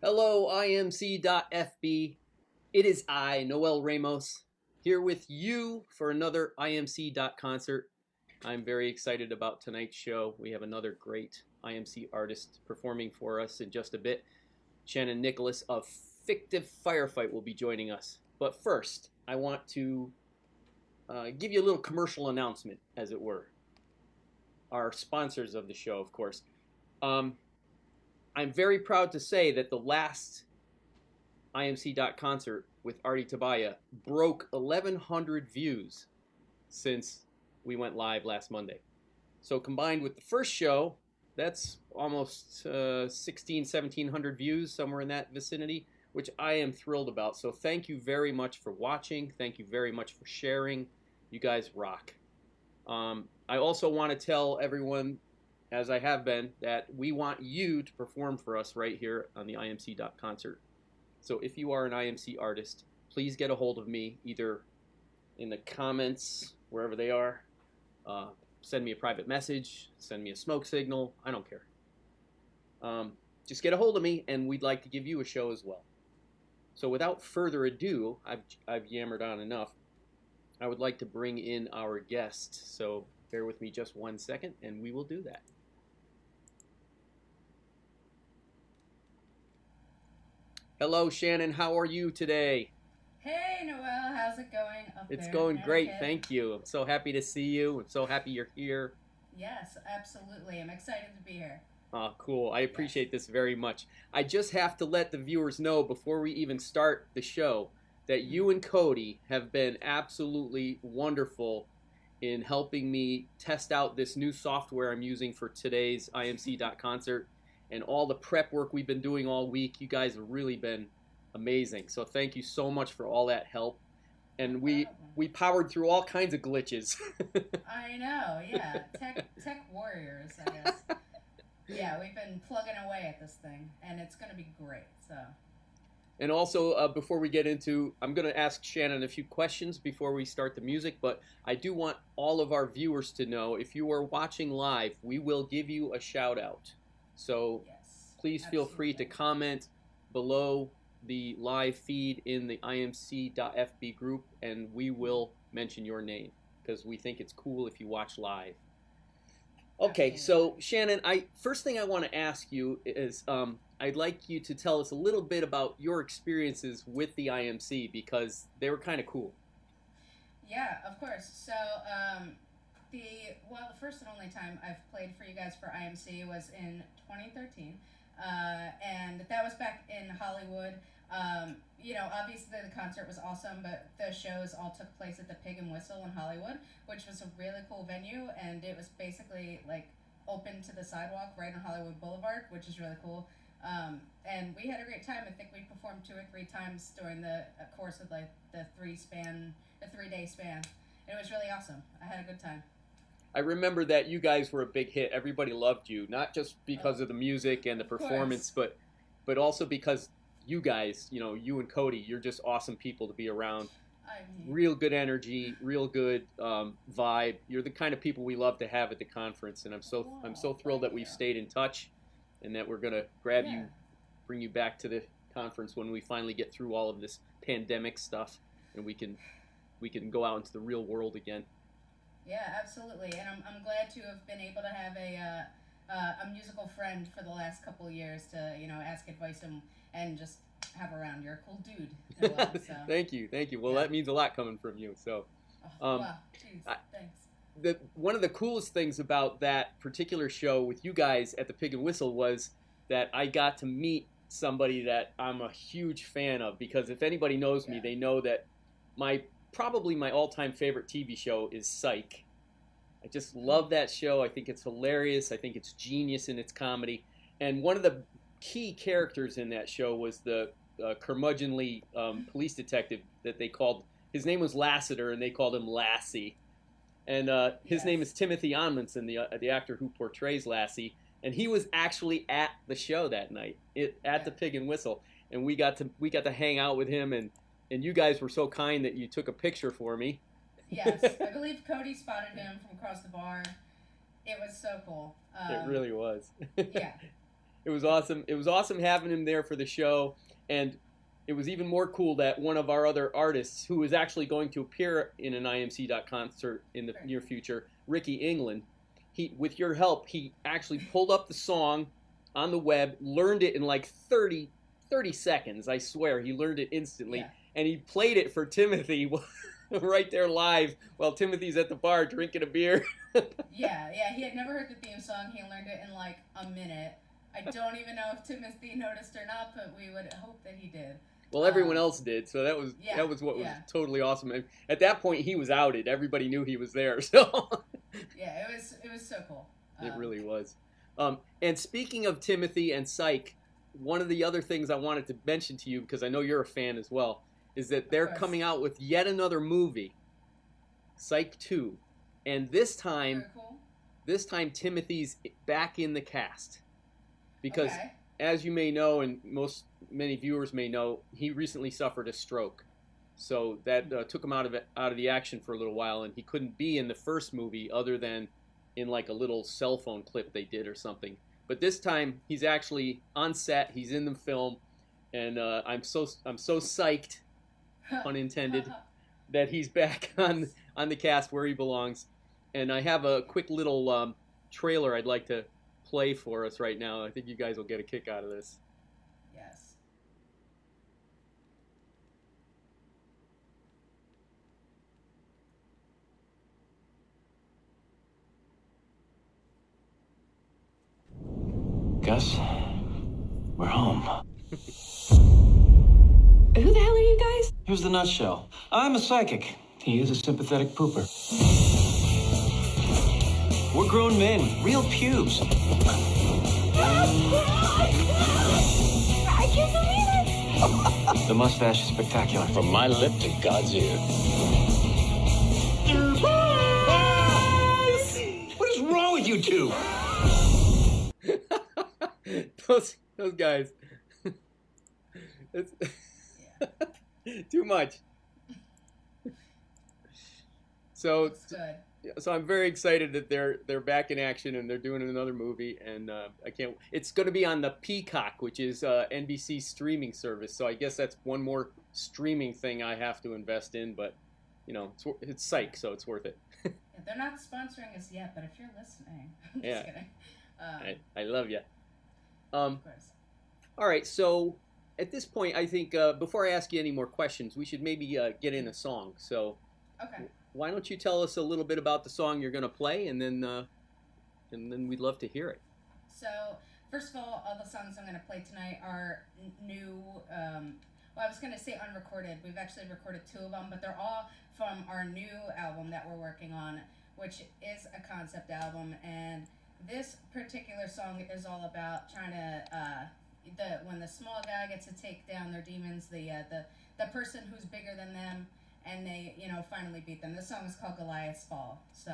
Hello, IMC.FB. It is I, Noel Ramos, here with you for another IMC concert. I'm very excited about tonight's show. We have another great IMC artist performing for us in just a bit. Shannon Nicholas of Fictive Firefight will be joining us. But first, I want to give you a little commercial announcement, as it were. Our sponsors of the show, of course. I'm very proud to say that the last IMC concert with Artie Tabaya broke 1,100 views since we went live last Monday. So combined with the first show, that's almost 1,700 views, somewhere in that vicinity, which I am thrilled about. So thank you very much for watching. Thank you very much for sharing. You guys rock. I also want to tell everyone, as I have been, that we want you to perform for us right here on the IMC concert. So if you are an IMC artist, please get a hold of me, either in the comments, wherever they are, send me a private message, send me a smoke signal, I don't care. Just get a hold of me, and we'd like to give you a show as well. So without further ado, I've yammered on enough. I would like to bring in our guest, so bear with me just 1 second, and we will do that. Hello, Shannon. How are you today? Hey, Noel. How's it going up there? It's going great. Thank you. I'm so happy to see you. I'm so happy you're here. Yes, absolutely. I'm excited to be here. Oh, cool. I appreciate this very much. I just have to let the viewers know before we even start the show that you and Cody have been absolutely wonderful in helping me test out this new software I'm using for today's IMC concert. And all the prep work we've been doing all week. You guys have really been amazing. So thank you so much for all that help. And we powered through all kinds of glitches. I know, yeah. Tech warriors, I guess. Yeah, we've been plugging away at this thing, and it's going to be great. So. And also, before we get into, I'm going to ask Shannon a few questions before we start the music, but I do want all of our viewers to know, if you are watching live, we will give you a shout out. So yes, please feel free to comment below the live feed in the IMC.FB group, and we will mention your name because we think it's cool if you watch live. Okay, so Shannon, first thing I want to ask you is I'd like you to tell us a little bit about your experiences with the IMC because they were kind of cool. Yeah, of course. So the first and only time I've played for you guys for IMC was in 2013, and that was back in Hollywood. You know, obviously the concert was awesome, but the shows all took place at the Pig and Whistle in Hollywood, which was a really cool venue, and it was basically like open to the sidewalk right on Hollywood Boulevard, which is really cool. And we had a great time. I think we performed 2 or 3 times during the course of like the 3-day span. It was really awesome. I had a good time. I remember that you guys were a big hit. Everybody loved you, not just because of the music and the performance, but also because you guys, you know, you and Cody, you're just awesome people to be around. Real good energy, real good vibe. You're the kind of people we love to have at the conference, and I'm so thrilled that we've stayed in touch, and that we're gonna grab you, bring you back to the conference when we finally get through all of this pandemic stuff, and we can go out into the real world again. Yeah, absolutely, and I'm glad to have been able to have a musical friend for the last couple of years to, you know, ask advice and just have around. You're a cool dude. Noel, so. Thank you. Well, that means a lot coming from you. So, wow, geez, thanks. One of the coolest things about that particular show with you guys at the Pig and Whistle was that I got to meet somebody that I'm a huge fan of, because if anybody knows me, they know that probably my all-time favorite TV show is Psych. I just love that show. I think it's hilarious. I think it's genius in its comedy. And one of the key characters in that show was the curmudgeonly police detective that they called, his name was Lassiter, and they called him Lassie. And his name is Timothy Onmunson, the actor who portrays Lassie. And he was actually at the show that night, at the Pig and Whistle. And we got to hang out with him, and you guys were so kind that you took a picture for me. Yes, I believe Cody spotted him from across the bar. It was so cool. It really was. Yeah. It was awesome. It was awesome having him there for the show, and it was even more cool that one of our other artists, who is actually going to appear in an IMC concert in the near future, Ricky England, with your help, he actually pulled up the song on the web, learned it in like 30 seconds. I swear, he learned it instantly, and he played it for Timothy right there live while Timothy's at the bar drinking a beer. Yeah, he had never heard the theme song. He learned it in like a minute. I don't even know if Timothy noticed or not, but we would hope that he did. Well, everyone else did, so that was what was totally awesome. And at that point, he was outed. Everybody knew he was there. So yeah, it was so cool. It really was. And speaking of Timothy and Psych, one of the other things I wanted to mention to you, because I know you're a fan as well, is that they're coming out with yet another movie, Psych 2, and this time Timothy's back in the cast, because as you may know, and many viewers may know, he recently suffered a stroke, so that took him out of the action for a little while, and he couldn't be in the first movie other than in like a little cell phone clip they did or something. But this time he's actually on set. He's in the film, and I'm so psyched, pun intended, that he's back on the cast where he belongs. And I have a quick little trailer I'd like to play for us right now. I think you guys will get a kick out of this. Yes. Gus, we're home. Who the hell are you guys? Here's the nutshell. I'm a psychic. He is a sympathetic pooper. We're grown men, real pubes. I can't believe it! The mustache is spectacular. From my lip to God's ear. What is wrong with you two? those guys. It's too much. So I'm very excited that they're back in action and they're doing another movie, and I can't. It's going to be on the Peacock, which is NBC's streaming service. So I guess that's one more streaming thing I have to invest in. But you know, it's Psych, so it's worth it. They're not sponsoring us yet, but if you're listening, I'm just kidding. I love you. Of course. All right, so at this point, I think before I ask you any more questions, we should maybe get in a song. So, why don't you tell us a little bit about the song you're going to play, and then we'd love to hear it. So, first of all the songs I'm going to play tonight are new. Well, I was going to say unrecorded. We've actually recorded 2 of them, but they're all from our new album that we're working on, which is a concept album. And this particular song is all about trying to when the small guy gets to take down their demons, the person who's bigger than them, and they finally beat them. This song is called Goliath's Fall. So.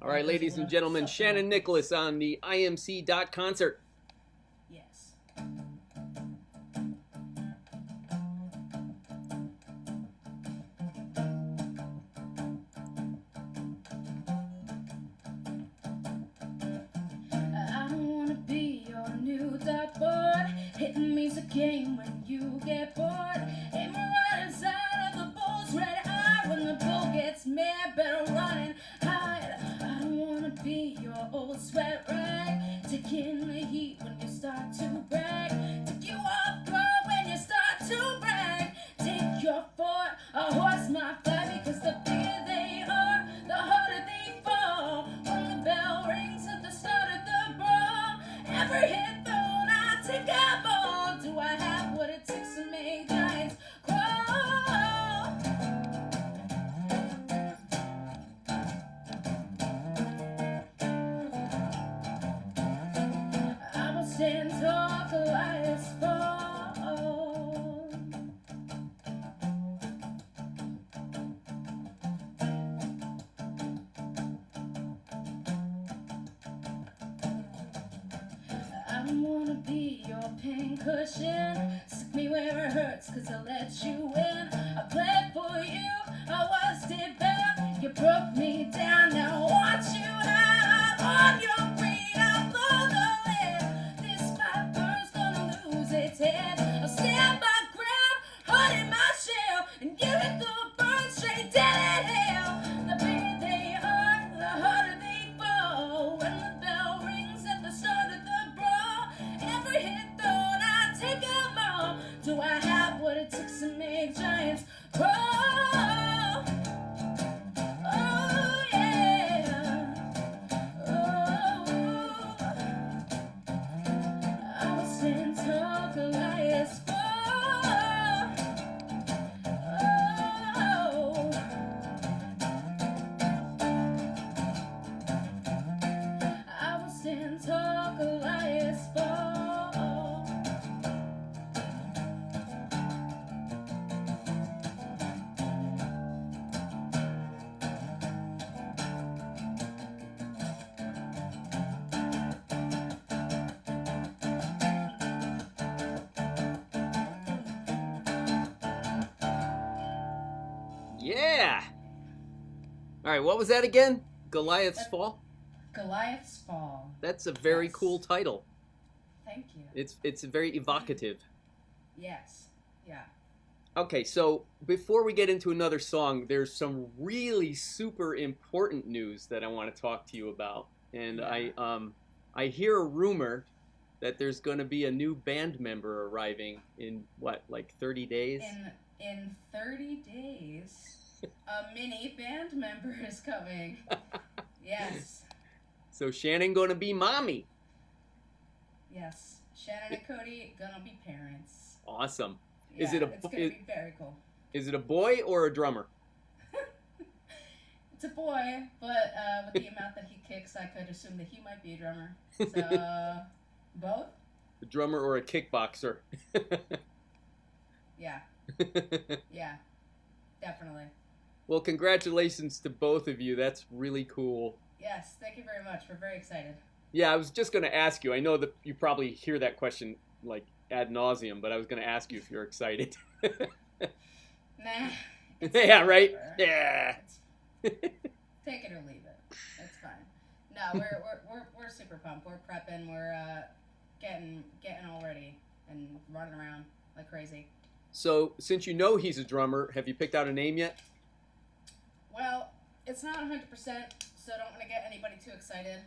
All right, ladies and gentlemen, Shannon Nicholas on the IMC concert. Yes. Hitting me's a game when you get bored. Aim right inside of the bull's red eye. When the bull gets mad, better run and hide. I don't wanna be your old sweat rag. Taking the heat when you start to brag. Take you off guard when you start to brag. Take your fort, a horse might fly. Because the bigger they are, the harder they fall. When the bell rings at the start of the brawl, every hit thrown, I take a ball. Do I have what it takes to make giants crawl? I will stand tall, Goliath's fall. I don't wanna be your pain cushion. Stick me where it hurts, cause I'll let you in. I bled for you, I was it better. You broke me down, now I want you out on your green. I'll blow the All right, what was that again? Goliath's Fall? Goliath's Fall. That's a very Yes. cool title. Thank you. It's very evocative. Yes. Yeah. Okay, so before we get into another song, there's some really super important news that I want to talk to you about. And I hear a rumor that there's going to be a new band member arriving in what, like 30 days? In 30 days, a mini band member is coming. Yes. So Shannon going to be mommy. Yes. Shannon and Cody gonna be parents. Awesome. Yeah, Is it a it's gonna be very cool. Is it a boy or a drummer? It's a boy, but with the amount that he kicks, I could assume that he might be a drummer. So, both? A drummer or a kickboxer? Yeah. Yeah. Definitely. Well, congratulations to both of you. That's really cool. Yes, thank you very much. We're very excited. Yeah, I was just going to ask you. I know that you probably hear that question like ad nauseum, but I was going to ask you if you're excited. Nah. Yeah, right? whatever. Yeah. Take it or leave it. It's fine. No, we're super pumped. We're prepping. We're getting all ready and running around like crazy. So, since you know he's a drummer, have you picked out a name yet? Well, it's not 100%, so I don't want to get anybody too excited.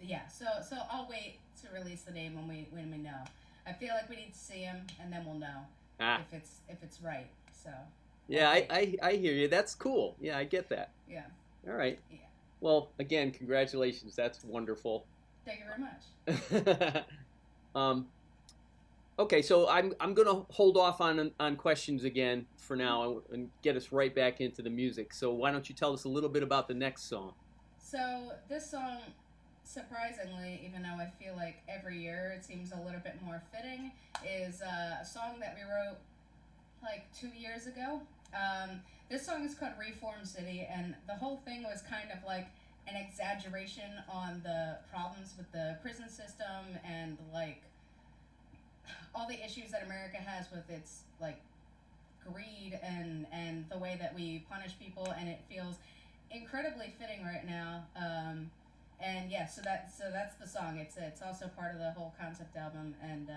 Yeah, so I'll wait to release the name when we know. I feel like we need to see him, and then we'll know if it's right. So. Yeah, I hear you. That's cool. Yeah, I get that. Yeah. All right. Yeah. Well, again, congratulations. That's wonderful. Thank you very much. Okay, so I'm gonna hold off on questions again for now and get us right back into the music. So why don't you tell us a little bit about the next song? So this song, surprisingly, even though I feel like every year it seems a little bit more fitting, is a song that we wrote like 2 years ago. This song is called Reform City, and the whole thing was kind of like an exaggeration on the problems with the prison system and like all the issues that America has with its like greed and the way that we punish people, and it feels incredibly fitting right now. And yeah, so that's the song. It's also part of the whole concept album, and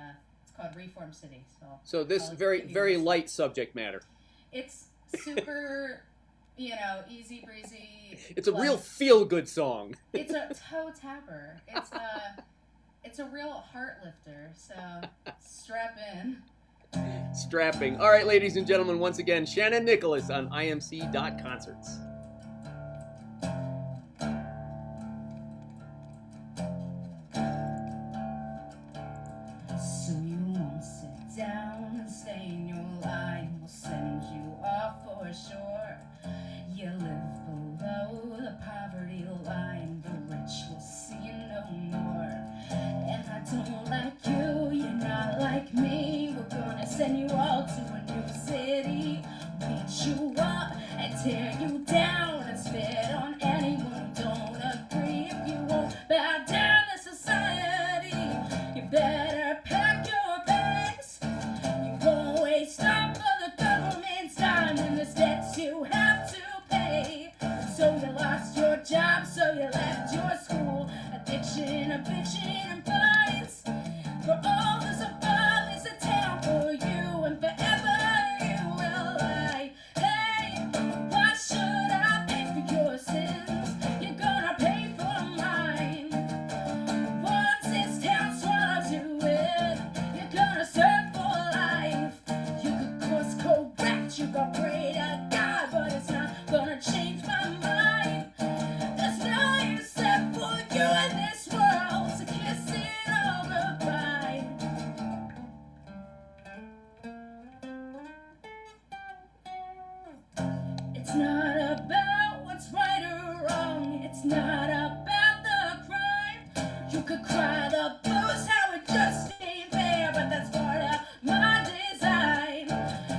it's called Reform City. So this I'll very give you very this. light subject matter. It's super, easy breezy. It's a like, real feel good song. It's a toe tapper. It's a real heart lifter. So strap in. Strapping. All right, ladies and gentlemen, once again, Shannon Nicholas on IMC.Concerts. So you won't sit down and stay in your line. We'll send you off for sure. You live below the poverty line. The rich will see you no more. And I don't like you, you're not like me. We're gonna send you all to a new city. Beat you up and tear you down and spit on anyone who don't agree. If you won't bow down to society, you better pack your bags. You won't waste up for the government's time, and there's debts you have to pay. So you lost your job, so you left your school. Addiction, a bitchin' and fines. For all this above is a town for you, and forever you will lie. Hey, why should I pay for your sins? You're gonna pay for mine. Once this town swallows you in, you're gonna serve for life. You could course correct, you could pray to God, but it's not gonna change my mind. There's no use left for you in this world, so kiss it all goodbye. It's not about what's right or wrong. It's not about the crime. You could cry the blues how it just ain't fair, but that's part of my design.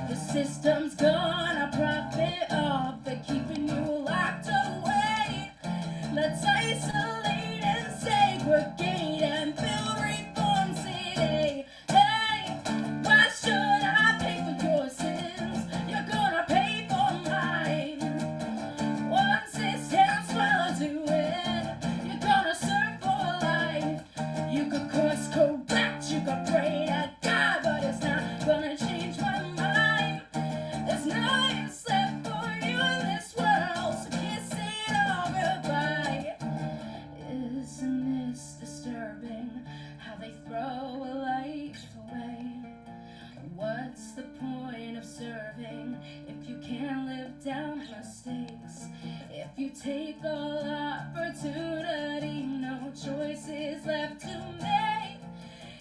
The system's gonna profit off of keeping you locked away. Let's isolate and segregate and build Reform City. Hey, why should I pay for your sins? You're gonna pay for mine. You take all opportunity, no choices left to make.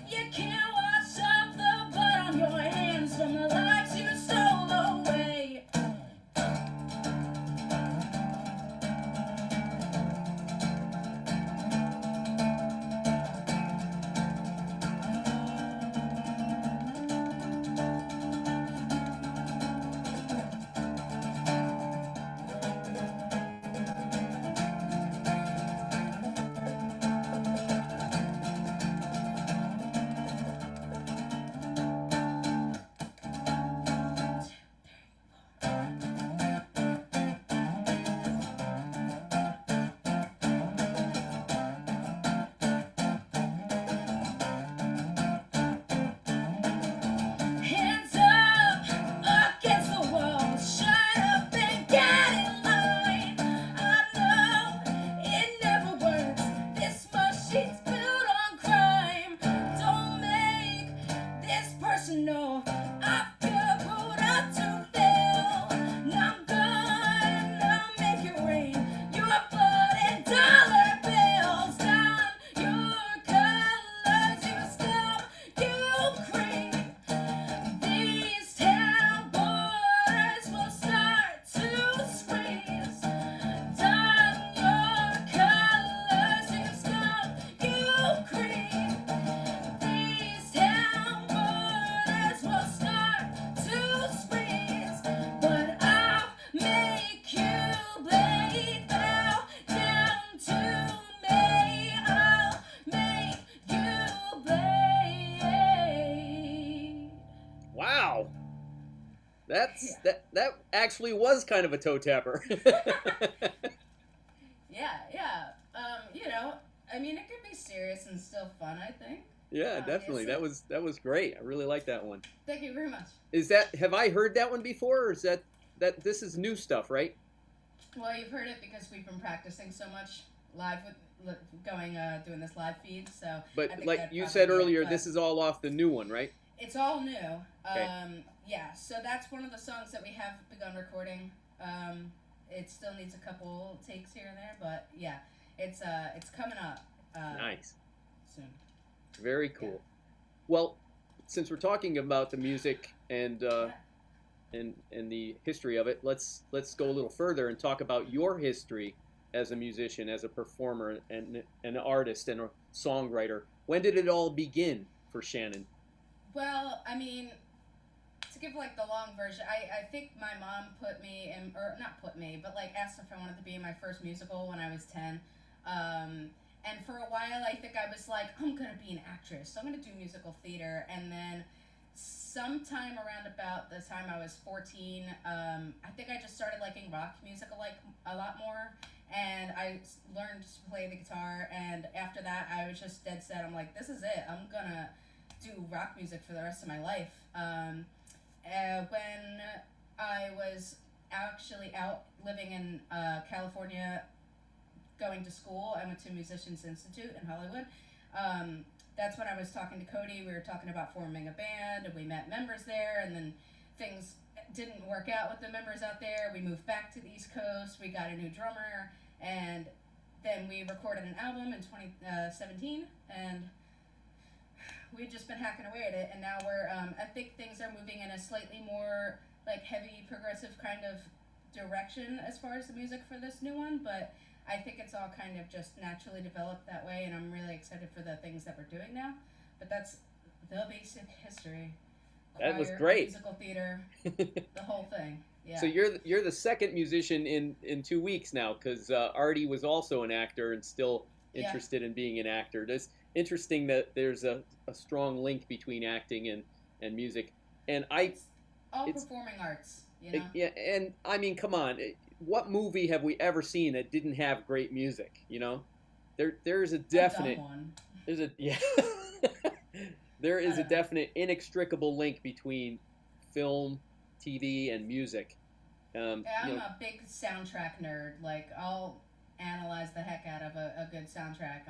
You can't wash off the blood on your hands from the lives you stole away. Hands up against the wall, shut up and get in line. I know it never works. This machine's built on crime. Don't make this personal. I feel put up to fail. Now I'm gonna make it rain. Your blood and dollar bills down your colors. You scum, you cream. These town borders will start to squeeze. Down your colors, you scum, you cream. These town borders will start to squeeze. But I'll make you bleed. Bow down to me. I'll make you bleed. Wow. That actually was kind of a toe tapper. Yeah. You know, I mean, it could be serious and still fun, I think. Yeah, definitely. That was great. I really like that one. Thank you very much. Have I heard that one before, or is that this is new stuff, right? Well, you've heard it because we've been practicing so much live with doing this live feed. So, I But think like that'd you probably said be it, earlier, but this is all off the new one, right? it's all new. Okay. Yeah. So that's one of the songs that we have begun recording. It still needs a couple takes here and there, but yeah, it's coming up. Nice. Soon. Very cool. Well, since we're talking about the music and the history of it, let's go a little further and talk about your history as a musician, as a performer, and an artist and a songwriter. When did it all begin for Shannon? Well, I mean, to give like the long version, I think my mom put me in, or not put me, but like asked if I wanted to be in my first musical when I was 10. And for a while, I think I was like, I'm going to be an actress. So I'm going to do musical theater. And then sometime around about the time I was 14, I think I just started liking rock music a lot more. And I learned to play the guitar. And after that, I was just dead set. I'm like, this is it. I'm going to do rock music for the rest of my life. When I was actually out living in California, going to school, I went to Musicians Institute in Hollywood. That's when I was talking to Cody. We were talking about forming a band, and we met members there, and then things didn't work out with the members out there. We moved back to the East Coast. We got a new drummer, and then we recorded an album in 2017, and we've just been hacking away at it, and now we're, I think things are moving in a slightly more, like, heavy, progressive kind of direction as far as the music for this new one, but I think it's all kind of just naturally developed that way, and I'm really excited for the things that we're doing now. But that's the basic history. That was Choir, great. Musical theater, the whole thing. Yeah. So you're the second musician in 2 weeks now, because Artie was also an actor and still interested in being an actor. It's interesting that there's a strong link between acting and music. And it's all performing arts, you know? Yeah, and I mean, come on. What movie have we ever seen that didn't have great music? You know, there's a definite, there's a there is a definite inextricable link between film, TV, and music. I'm a big soundtrack nerd. Like, I'll analyze the heck out of a good soundtrack.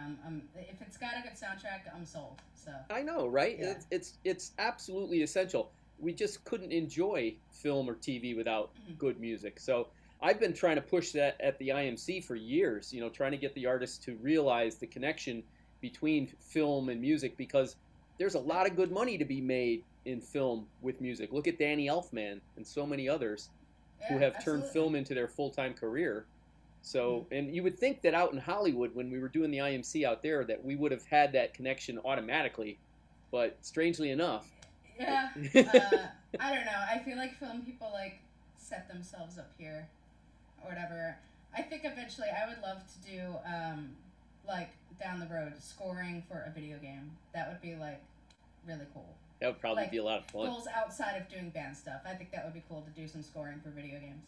If it's got a good soundtrack, I'm sold. So I know, right? Yeah. It's absolutely essential. We just couldn't enjoy film or TV without good music. So I've been trying to push that at the IMC for years, you know, trying to get the artists to realize the connection between film and music, because there's a lot of good money to be made in film with music. Look at Danny Elfman and so many others who have turned film into their full-time career. So, and you would think that out in Hollywood, when we were doing the IMC out there, that we would have had that connection automatically, but strangely enough. Yeah, I don't know. I feel like film people like set themselves up here, or whatever. I think eventually I would love to do like down the road scoring for a video game. That would be like really cool. That would probably Like, be a lot of fun. Goals outside of doing band stuff. I think that would be cool to do some scoring for video games.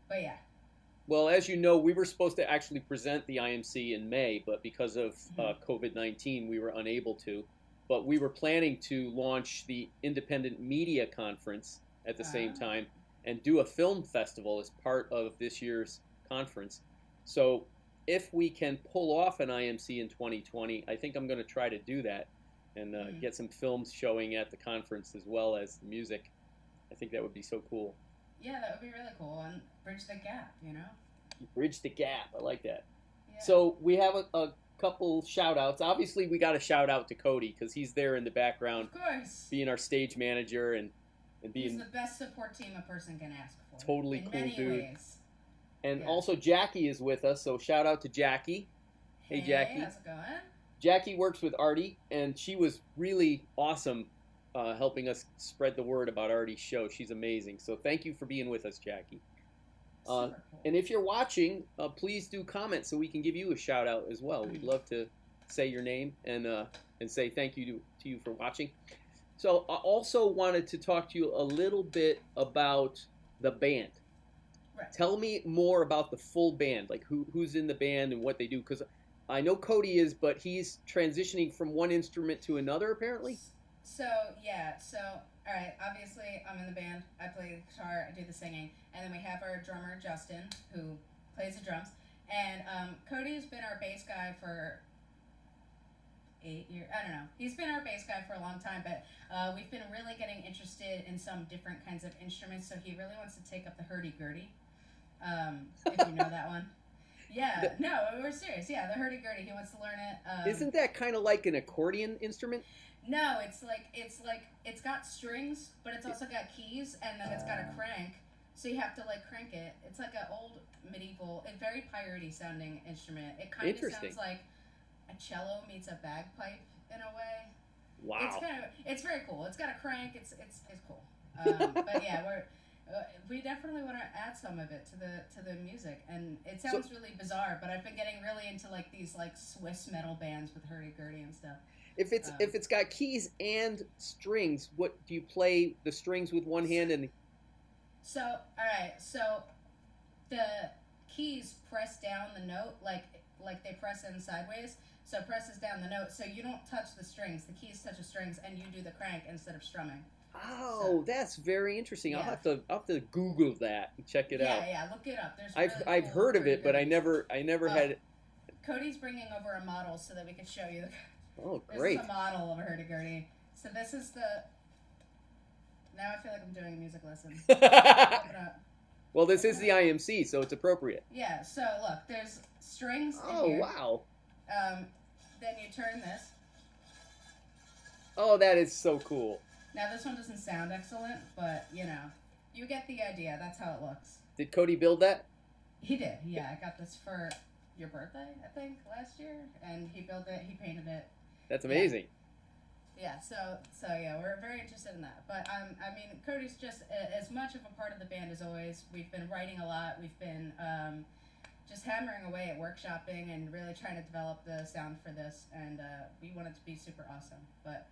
But yeah. Well, as you know, we were supposed to actually present the IMC in May, but because of COVID-19, we were unable to. But we were planning to launch the Independent Media Conference at the same time and do a film festival as part of this year's conference. So if we can pull off an IMC in 2020, I think I'm going to try to do that and get some films showing at the conference as well as the music. I think that would be so cool. Yeah, that would be really cool, and bridge the gap, you know? Bridge the gap. I like that. Yeah. So we have a couple shout-outs. Obviously, we got to shout out to Cody because he's there in the background, Of course. being our stage manager and being He's the best support team a person can ask for. Totally in cool many dude. Ways. And Yeah. also Jackie is with us, so shout out to Jackie. Hey, Jackie. How's it going? Jackie works with Artie, and she was really awesome helping us spread the word about Artie's show. She's amazing. So thank you for being with us, Jackie. Super cool. And if you're watching, please do comment so we can give you a shout out as well. We'd love to say your name and say thank you to you for watching. So I also wanted to talk to you a little bit about the band. Right. Tell me more about the full band, like who's in the band and what they do, because I know Cody is, but he's transitioning from one instrument to another apparently. So, all right, obviously I'm in the band. I play the guitar, I do the singing, and then we have our drummer, Justin, who plays the drums. And Cody's been our bass guy for 8 years. I don't know. He's been our bass guy for a long time, but we've been really getting interested in some different kinds of instruments, so he really wants to take up the hurdy-gurdy, if you know that one. Yeah, no, we're serious. Yeah, the hurdy-gurdy, he wants to learn it. Isn't that kind of like an accordion instrument? No, it's got strings, but it's also got keys, and then it's got a crank. So you have to like crank it. It's like an old medieval, a very piratey sounding instrument. It kind of sounds like a cello meets a bagpipe in a way. Wow. It's very cool. It's got a crank. It's cool. But yeah, we definitely want to add some of it to the music, and it sounds really bizarre. But I've been getting really into like these like Swiss metal bands with hurdy-gurdy and stuff. If it's got keys and strings, what do you play the strings with one hand and? So all right, so the keys press down the note like they press in sideways. So it presses down the note, so you don't touch the strings. The keys touch the strings, and you do the crank instead of strumming. Oh, that's very interesting. Yeah. I'll have to Google that and check it out. Yeah, look it up. There's I've really heard cool of it, but I never had. Cody's bringing over a model so that we can show you. Oh, great! This is a model of a hurdy-gurdy. So this is the. Now I feel like I'm doing a music lesson. Open up. Well, this is the IMC, so it's appropriate. Yeah. So look, there's strings. Oh, in here. wow! Then you turn this. Oh, that is so cool. Now this one doesn't sound excellent, but you know, you get the idea. That's how it looks. Did Cody build that? He did. Yeah, I got this for your birthday, I think, last year, and he built it. He painted it. That's amazing. Yeah. So yeah, we're very interested in that. But I mean, Cody's just as much of a part of the band as always. We've been writing a lot. We've been just hammering away at workshopping and really trying to develop the sound for this, and we want it to be super awesome. But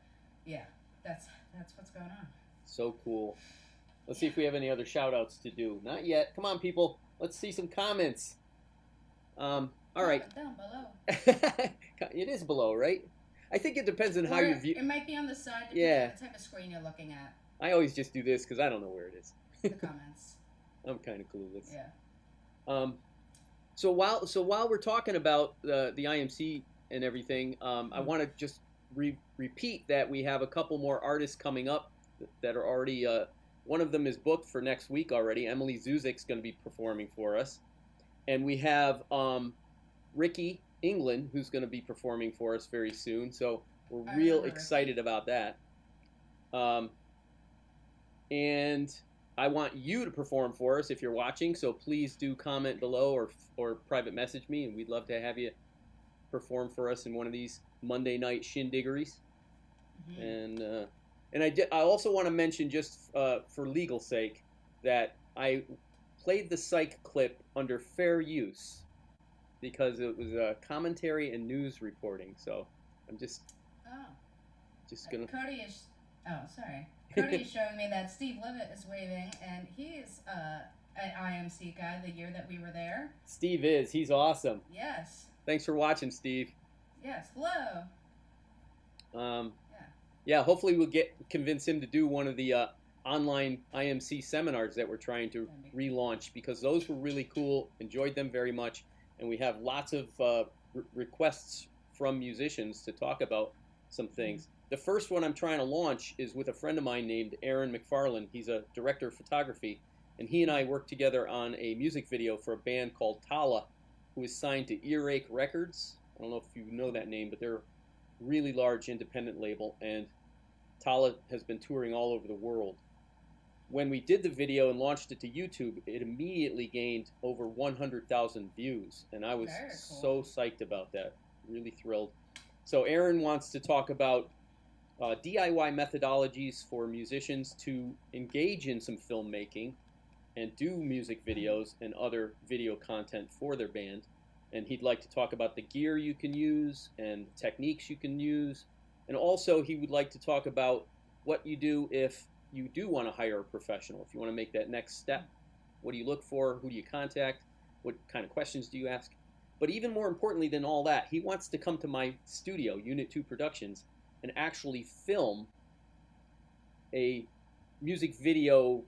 yeah, that's what's going on. So cool. Let's see if we have any other shout outs to do. Not yet. Come on, people. Let's see some comments. All right. Down below. It is below, right? I think it depends on how you view. It might be on the side, depending on the type of screen you're looking at. I always just do this because I don't know where it is. The comments. I'm kind of clueless. Yeah. So while we're talking about the IMC and everything, I want to just repeat that we have a couple more artists coming up that are already One of them is booked for next week already. Emily Zuzik's going to be performing for us. And we have Ricky England, who's going to be performing for us very soon. So we're real excited about that. And I want you to perform for us if you're watching. So please do comment below or private message me, and we'd love to have you perform for us in one of these Monday night shindiggeries. And I also want to mention, just for legal sake, that I played the psych clip under fair use because it was commentary and news reporting. So I'm just gonna. Cody is. Oh, sorry. Cody is showing me that Steve Levitt is waving, and he is an IMC guy the year that we were there. Steve is. He's awesome. Yes. Thanks for watching, Steve. Yes. Hello. Yeah, hopefully we'll convince him to do one of the online IMC seminars that we're trying to relaunch, because those were really cool. Enjoyed them very much, and we have lots of requests from musicians to talk about some things. The first one I'm trying to launch is with a friend of mine named Aaron McFarland. He's a director of photography, and he and I worked together on a music video for a band called Tala, who is signed to Earache Records. I don't know if you know that name, but they're a really large independent label, and Tala has been touring all over the world. When we did the video and launched it to YouTube, it immediately gained over 100,000 views, and I was so psyched about that. Really thrilled. So Aaron wants to talk about DIY methodologies for musicians to engage in some filmmaking and do music videos and other video content for their band. And he'd like to talk about the gear you can use and techniques you can use. And also he would like to talk about what you do if you do want to hire a professional. If you want to make that next step, what do you look for? Who do you contact? What kind of questions do you ask? But even more importantly than all that, he wants to come to my studio, Unit 2 Productions, and actually film a music video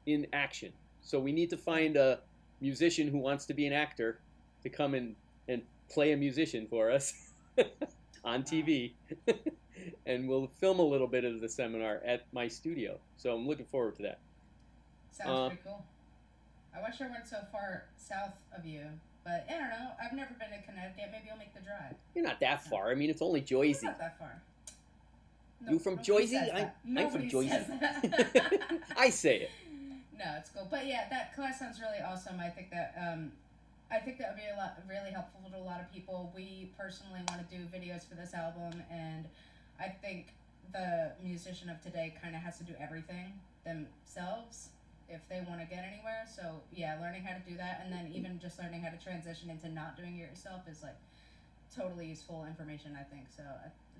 in action. So we need to find a musician who wants to be an actor to come in and play a musician for us on TV. And we'll film a little bit of the seminar at my studio. So I'm looking forward to that. Sounds pretty cool. I wish I weren't so far south of you. But I don't know. I've never been to Connecticut. Maybe I'll make the drive. You're not that far. I mean, it's only Jersey. It's not that far. No, you from Jersey? I'm from Jersey. I say it. No, it's cool. But yeah, that class sounds really awesome. I think that would be really helpful to a lot of people. We personally want to do videos for this album, and I think the musician of today kind of has to do everything themselves if they want to get anywhere. So yeah, learning how to do that, and then even just learning how to transition into not doing it yourself is like totally useful information, I think. So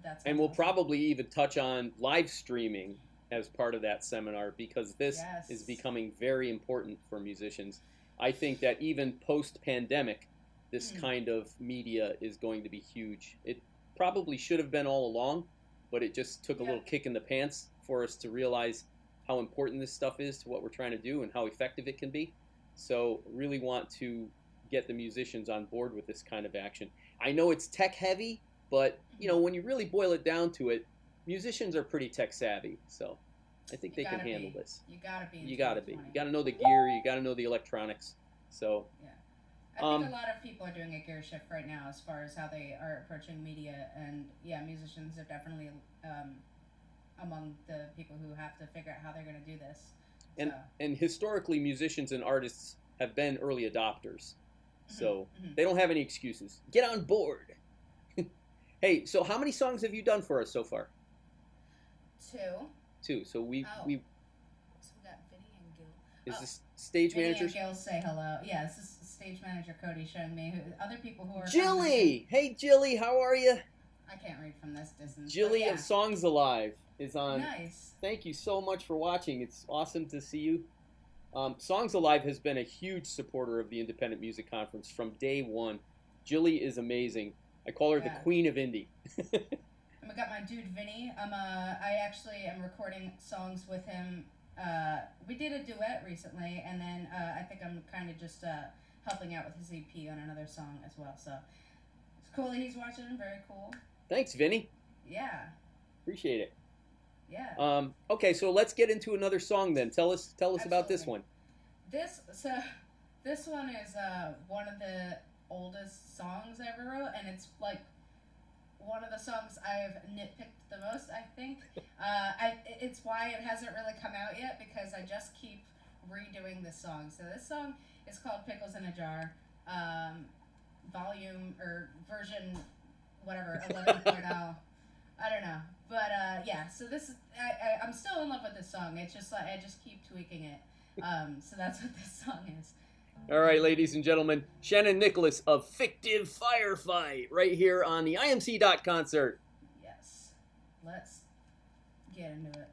that's and we'll probably even touch on live streaming as part of that seminar, because this is becoming very important for musicians. I think that even post-pandemic, this kind of media is going to be huge. It probably should have been all along, but it just took a little kick in the pants for us to realize how important this stuff is to what we're trying to do and how effective it can be. So really want to get the musicians on board with this kind of action. I know it's tech heavy, but you know, when you really boil it down to it, musicians are pretty tech savvy. So I think they can handle this. You gotta be. You gotta be. You gotta know the gear. You gotta know the electronics. So yeah, I think a lot of people are doing a gear shift right now as far as how they are approaching media, and yeah, musicians are definitely among the people who have to figure out how they're going to do this. And historically, musicians and artists have been early adopters, so they don't have any excuses. Get on board. Hey, so how many songs have you done for us so far? 2. So we So we got Vinny and Gil. is this stage Vinny manager? and Gil say hello. Yeah, this is stage manager Cody showing me other people who are. Jilly! Hey, Jilly, how are you? I can't read from this distance. Jilly of Songs Alive is on. Nice. Thank you so much for watching. It's awesome to see you. Songs Alive has been a huge supporter of the Independent Music Conference from day one. Jilly is amazing. I call her the Queen of Indie. I got my dude Vinny. I actually am recording songs with him. We did a duet recently, and then I think I'm kind of just helping out with his EP on another song as well. So it's cool that he's watching. Very cool. Thanks, Vinny. Yeah. Appreciate it. Yeah. Okay, so let's get into another song then. Tell us about this one. This one is one of the oldest songs I ever wrote, and it's like one of the songs I've nitpicked the most, I think. It's why it hasn't really come out yet, because I just keep redoing this song. So this song is called Pickles in a Jar, volume or version, whatever, 11.0. I don't know. But yeah, so this is, I'm still in love with this song. It's just like, I just keep tweaking it. So that's what this song is. All right, ladies and gentlemen, Shannon Nicholas of Fictive Firefight, right here on the IMC concert. Yes. Let's get into it.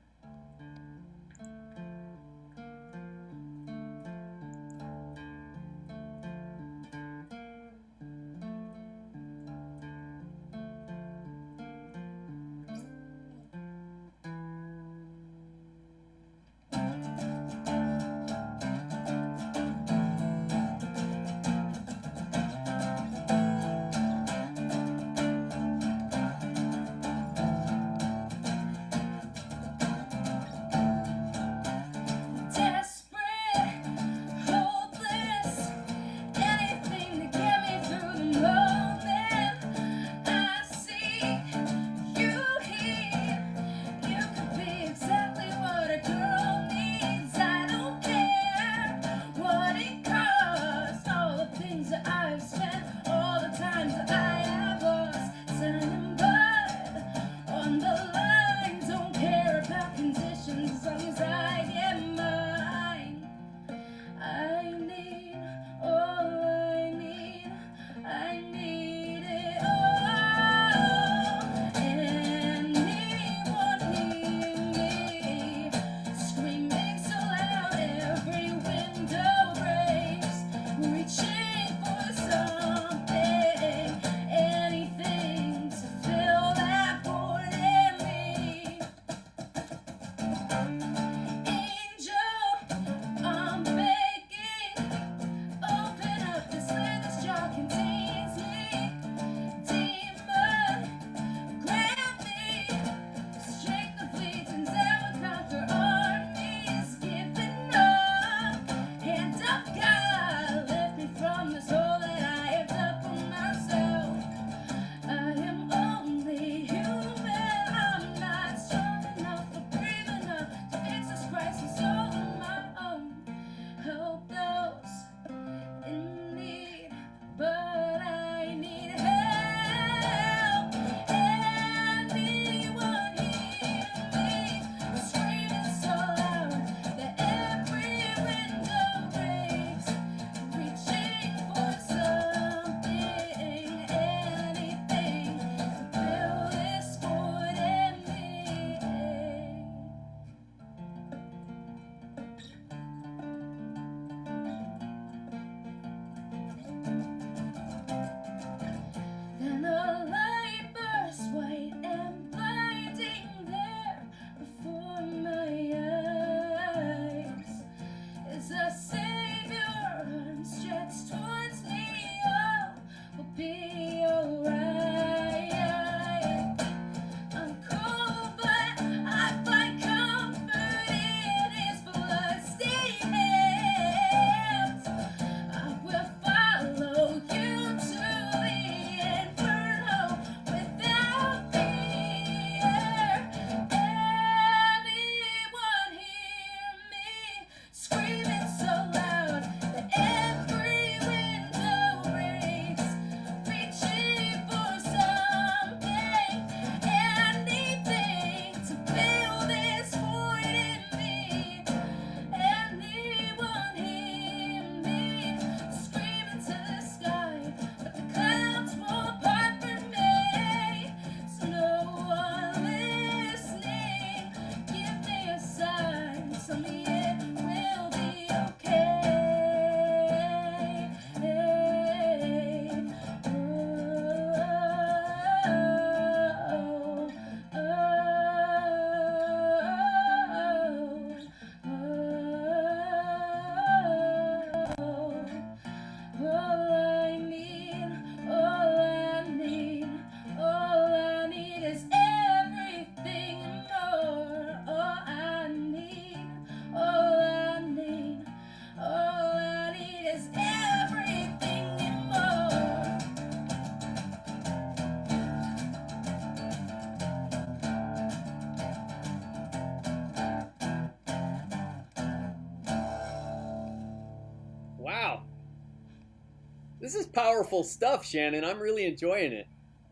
This is powerful stuff, Shannon. I'm really enjoying it.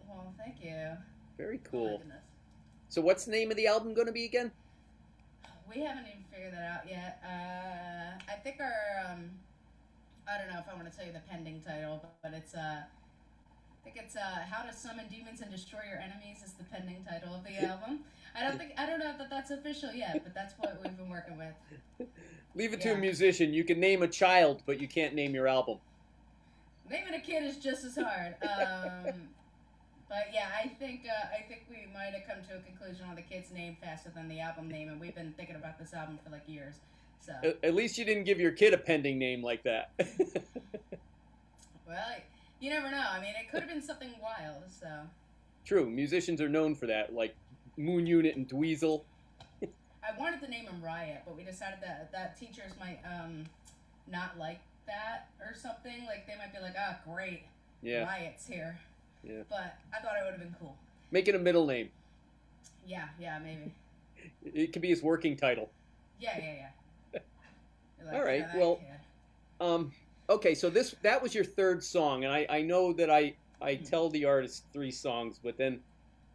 Well, thank you. Very Oh, my cool. goodness. So what's the name of the album going to be again? We haven't even figured that out yet. I think our, I don't know if I want to tell you the pending title, but it's, I think it's How to Summon Demons and Destroy Your Enemies is the pending title of the album. I don't know that that's official yet, but that's what we've been working with. Leave it to Yeah. a musician. You can name a child, but you can't name your album. Naming a kid is just as hard. But yeah, I think we might have come to a conclusion on the kid's name faster than the album name, and we've been thinking about this album for like years. So At least you didn't give your kid a pending name like that. well, you never know. I mean, it could have been something wild. So True, musicians are known for that, like Moon Unit and Dweezil. I wanted to name him Riot, but we decided that teachers might not like that or something. Like they might be like, "Ah, great, Yeah, Riot's here." yeah. But I thought it would have been cool. Make it a middle name. Yeah, maybe. It could be his working title. Yeah. Like, All right, "Yeah, that well, kid." Okay, so that was your third song, and I know that I tell the artist 3 songs, but then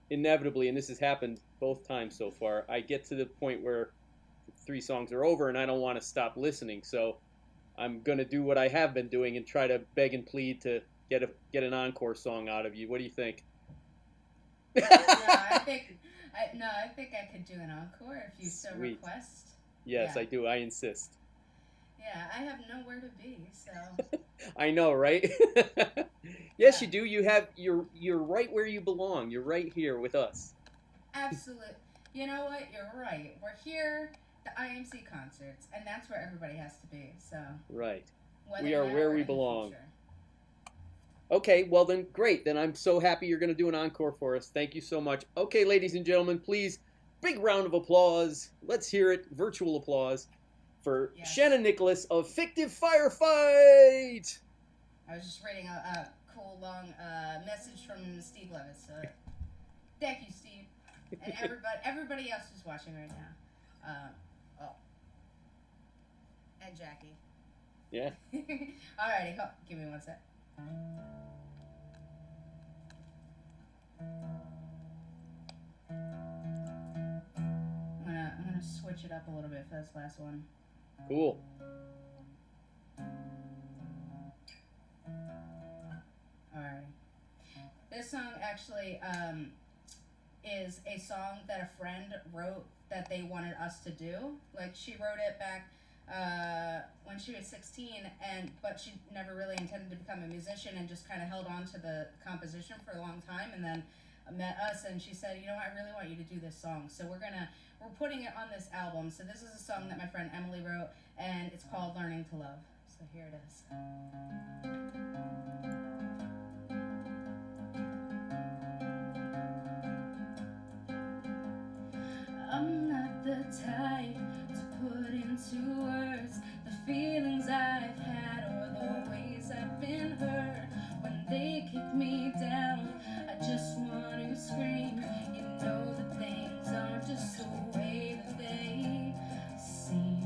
inevitably, and this has happened both times so far, I get to the point where 3 songs are over and I don't want to stop listening, so I'm going to do what I have been doing and try to beg and plead to get an encore song out of you. What do you think? I think I could do an encore if you so Sweet. request. Yes, Yeah. I do. I insist. Yeah, I have nowhere to be, so I know, right? Yes, Yeah. you do. You're right where you belong. You're right here with us. absolute. You know what? You're right. We're here, the IMC concerts, and that's where everybody has to be. So Right. whether We are now where or we in the belong. future. Okay, well then, great. Then I'm so happy you're going to do an encore for us. Thank you so much. Okay, ladies and gentlemen, please, big round of applause. Let's hear it, virtual applause, for Yes. Shannon Nicholas of Fictive Firefight. I was just reading a cool long message from Steve Levitt. So thank you, Steve, and everybody else who's watching right now. And Jackie. Yeah. Alrighty, give me one sec. I'm gonna switch it up a little bit for this last one. Cool. Alright. This song actually is a song that a friend wrote that they wanted us to do. Like she wrote it back when she was 16, but she never really intended to become a musician and just kind of held on to the composition for a long time, and then met us and she said, you know, I really want you to do this song, so we're putting it on this album. So this is a song that my friend Emily wrote, and it's called Learning to Love. So here it is. I'm not the type to put into words the feelings I've had or the ways I've been hurt. When they kick me down, I just want to scream. You know that things aren't just the way that they seem.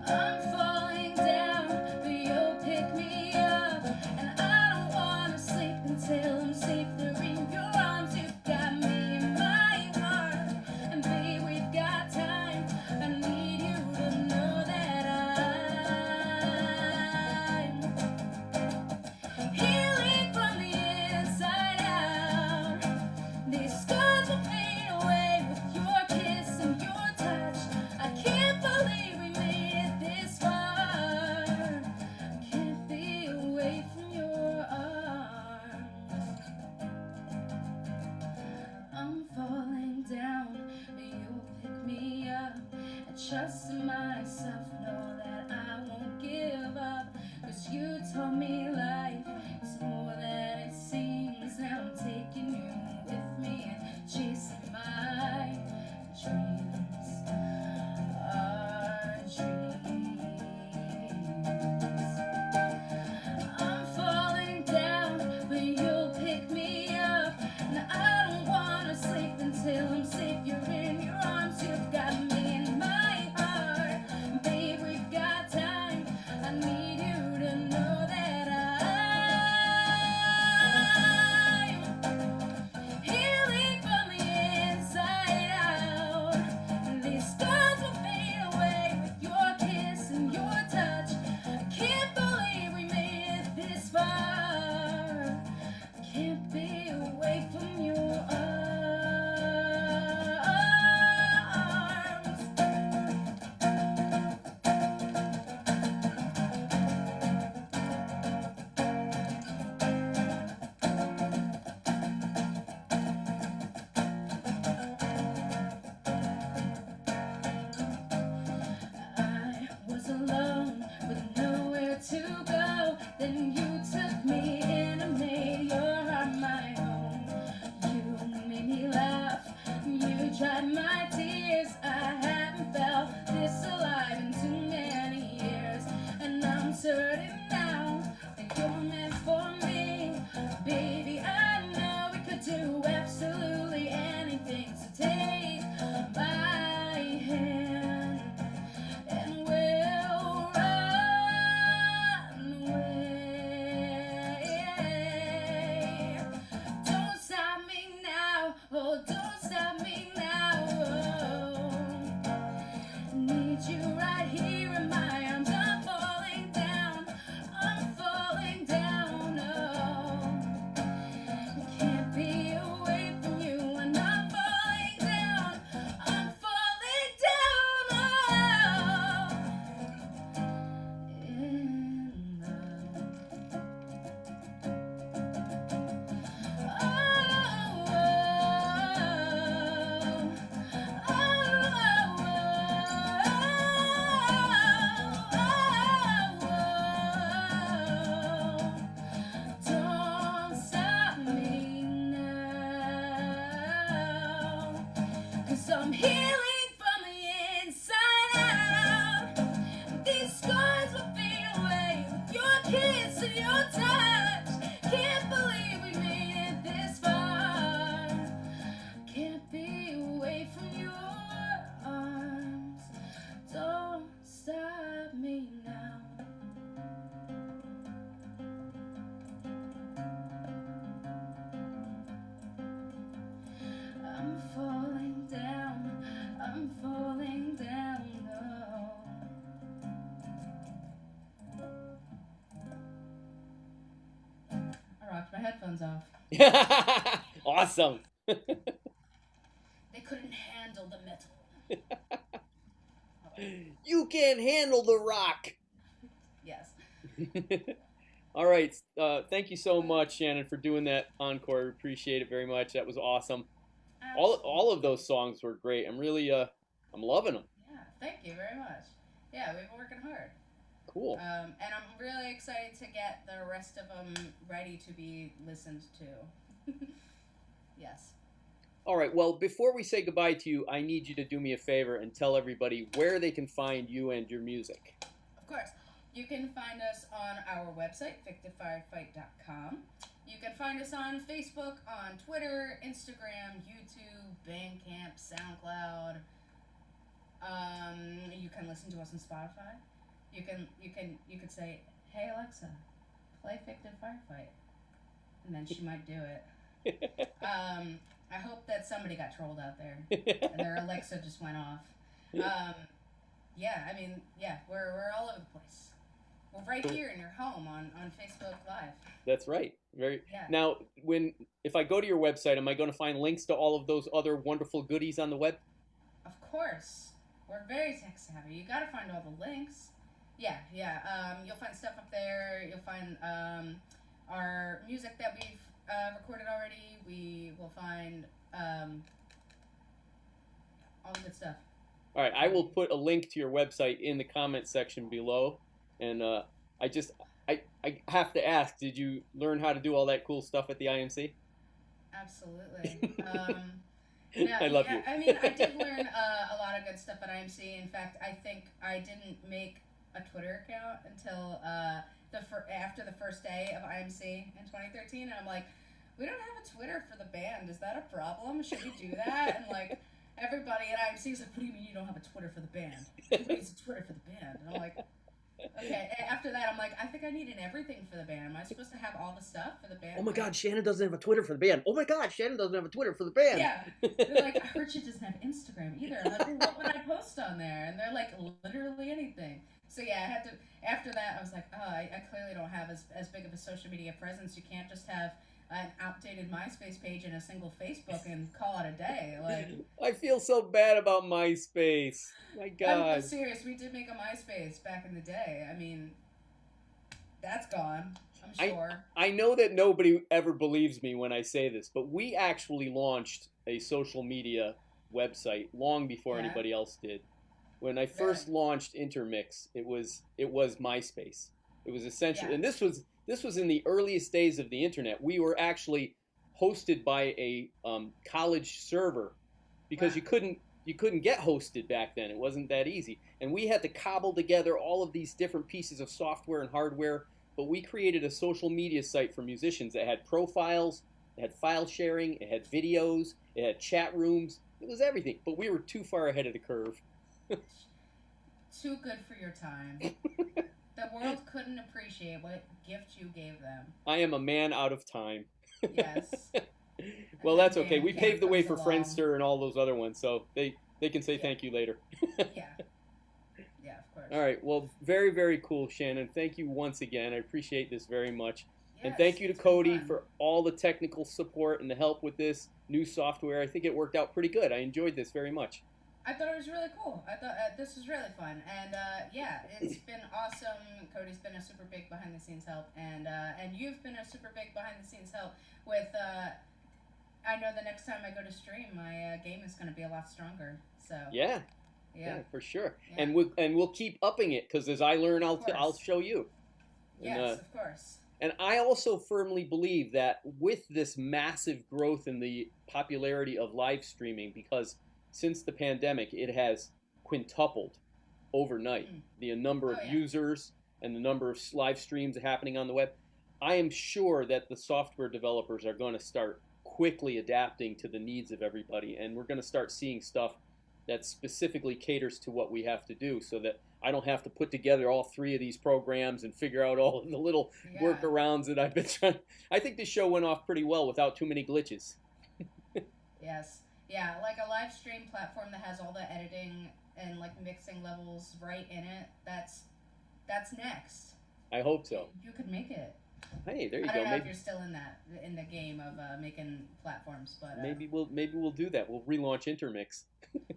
I'm falling down, but you'll pick me up. And I don't wanna sleep until I'm safer in your arms. You've got me in my heart, and babe, we've got time. I need you to know that I'm healing from the inside out. These scars will fade away with your kiss and your touch. I can't believe we made it this far. I can't be away from your arms. I'm falling down, but you'll pick me up. I trust in myself, know that I won't give up. 'Cause you told me life is more than it seems. Now I'm taking you with me and chasing my dreams. Our dreams. I'm falling down, but you'll pick me up. And I don't wanna sleep until I'm safe. You're in your arms, you've got me in my headphones off. Awesome. They couldn't handle the metal. You can't handle the rock. Yes. All right. Thank you so much, Shannon, for doing that encore. We appreciate it very much. That was awesome. All of those songs were great. I'm really I'm loving them. Yeah, thank you very much. Yeah, we've been working hard. Cool. And I'm really excited to get the rest of them ready to be listened to. Yes. All right. Well, before we say goodbye to you, I need you to do me a favor and tell everybody where they can find you and your music. Of course. You can find us on our website, fictivefirefight.com. You can find us on Facebook, on Twitter, Instagram, YouTube, Bandcamp, SoundCloud. You can listen to us on Spotify. You could say, "Hey Alexa, play Fictive Firefight," and then she might do it. I hope that somebody got trolled out there and their Alexa just went off. Yeah, I mean, yeah, we're all over the place. We're right here in your home on Facebook Live. That's right. Very. Yeah. Now, if I go to your website, am I going to find links to all of those other wonderful goodies on the web? Of course. We're very tech savvy. You got to find all the links. Yeah. You'll find stuff up there. You'll find our music that we've recorded already. We will find all the good stuff. All right. I will put a link to your website in the comment section below. And I have to ask, did you learn how to do all that cool stuff at the IMC? Absolutely. I love you. I mean, I did learn a lot of good stuff at IMC. In fact, I think I didn't make a Twitter account until after the first day of IMC in 2013. And I'm like, we don't have a Twitter for the band. Is that a problem? Should we do that? And like, everybody at IMC is like, what do you mean you don't have a Twitter for the band? Everybody needs a Twitter for the band. And I'm like, okay. After that, I'm like, I think I need an everything for the band. Am I supposed to have all the stuff for the band? Oh my God, Shannon doesn't have a Twitter for the band. Oh my God, Shannon doesn't have a Twitter for the band. Yeah. They're like, I heard she doesn't have Instagram either. I'm like, well, what would I post on there? And they're like, literally anything. So yeah, I had to. After that, I was like, oh, I clearly don't have as big of a social media presence. You can't just have an outdated MySpace page and a single Facebook and call it a day. Like, I feel so bad about MySpace. My God. I'm serious. We did make a MySpace back in the day. I mean, that's gone, I'm sure. I know that nobody ever believes me when I say this, but we actually launched a social media website long before anybody else did. When I first launched Intermix, it was MySpace. It was essentially, and this was in the earliest days of the internet. We were actually hosted by a college server because you couldn't get hosted back then. It wasn't that easy, and we had to cobble together all of these different pieces of software and hardware. But we created a social media site for musicians that had profiles, it had file sharing, it had videos, it had chat rooms. It was everything. But we were too far ahead of the curve. Too good for your time. The world couldn't appreciate what gift you gave them. I am a man out of time. Yes. Well, that's okay. We paved the way for Friendster and all those other ones, so they can say thank you later. Yeah, of course. All right. Well, very, very cool, Shannon. Thank you once again. I appreciate this very much. Yes, and thank you to Cody for all the technical support and the help with this new software. I think it worked out pretty good. I enjoyed this very much. I thought it was really cool. I thought this was really fun, and it's been awesome. Cody's been a super big behind the scenes help, and you've been a super big behind the scenes help with. I know the next time I go to stream, my game is going to be a lot stronger. So yeah, for sure. Yeah. And we'll keep upping it because as I learn, I'll show you. Yes, of course. And I also firmly believe that with this massive growth in the popularity of live streaming, because since the pandemic, it has quintupled overnight. The number of users and the number of live streams happening on the web. I am sure that the software developers are going to start quickly adapting to the needs of everybody, and we're going to start seeing stuff that specifically caters to what we have to do, so that I don't have to put together all three of these programs and figure out all of the little workarounds that I've been trying. I think this show went off pretty well without too many glitches. Yes. Yeah, like a live stream platform that has all the editing and like mixing levels right in it. That's next. I hope so. You could make it. Hey, there you I go. don't know if Maybe you're still in the game of making platforms, but maybe we'll do that. We'll relaunch Intermix.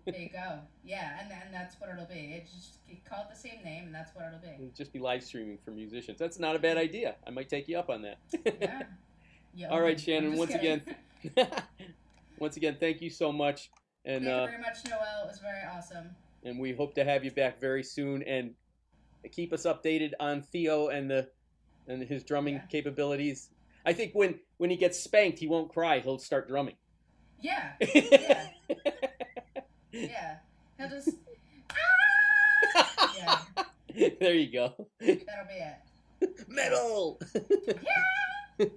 there you go. Yeah, and that's what it'll be. It just call it the same name, and that's what it'll be. It'll just be live streaming for musicians. That's not a bad idea. I might take you up on that. Yeah. Yeah. All right, I'm Shannon. just Once kidding. again, thank you so much, and Thank you very much, Noel. It was very awesome. and we hope to have you back very soon. And keep us updated on Theo and his drumming capabilities. I think when he gets spanked, he won't cry. He'll start drumming. Yeah. Yeah. Yeah. He'll just. Yeah. There you go. That'll be it. Metal. Yeah.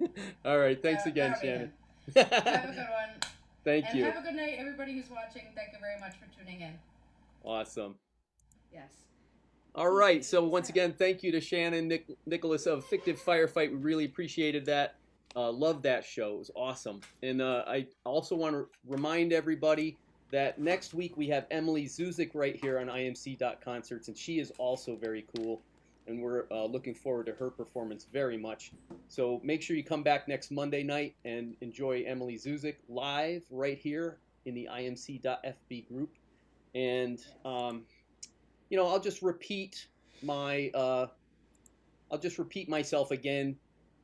All right. Thanks again, that'll be Shannon. it. Have a good one. Thank And you. have a good night, everybody who's watching. Thank you very much for tuning in. Awesome. Yes. All right. So once again, thank you to Shannon Nicholas of Fictive Firefight. We really appreciated that. Loved that show. It was awesome. And I also want to remind everybody that next week we have Emily Zuzik right here on IMC.concerts, and she is also very cool. And we're looking forward to her performance very much. So make sure you come back next Monday night and enjoy Emily Zuzik live right here in the IMC.FB group. And I'll just repeat myself again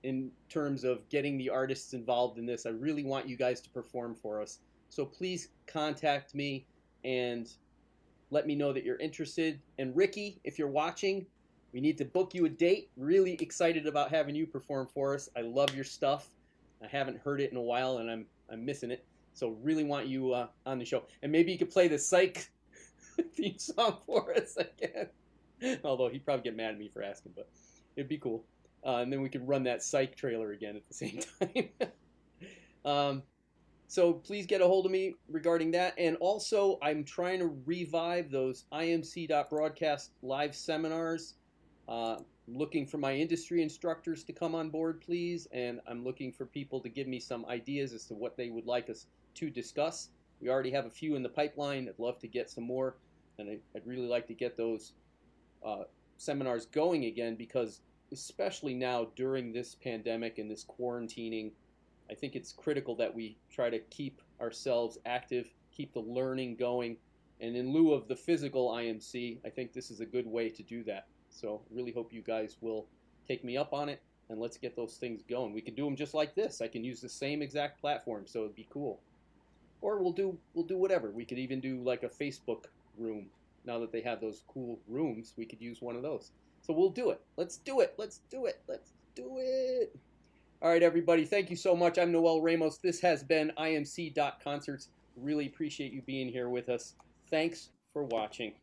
in terms of getting the artists involved in this. I really want you guys to perform for us. So please contact me and let me know that you're interested. And Ricky, if you're watching, we need to book you a date. Really excited about having you perform for us. I love your stuff. I haven't heard it in a while, and I'm missing it. So really want you on the show. And maybe you could play the Psych theme song for us again. Although he'd probably get mad at me for asking, but it'd be cool. And then we could run that Psych trailer again at the same time. So please get a hold of me regarding that. And also, I'm trying to revive those IMC.broadcast live seminars. Looking for my industry instructors to come on board, please. And I'm looking for people to give me some ideas as to what they would like us to discuss. We already have a few in the pipeline. I'd love to get some more. And I'd really like to get those seminars going again, because especially now during this pandemic and this quarantining, I think it's critical that we try to keep ourselves active, keep the learning going. And in lieu of the physical IMC, I think this is a good way to do that. So really hope you guys will take me up on it, and let's get those things going. We can do them just like this. I can use the same exact platform, so it'd be cool. Or we'll do whatever. We could even do like a Facebook room. Now that they have those cool rooms, we could use one of those. So we'll do it. Let's do it. Let's do it. Let's do it. All right, everybody. Thank you so much. I'm Noel Ramos. This has been IMC.concerts. Really appreciate you being here with us. Thanks for watching.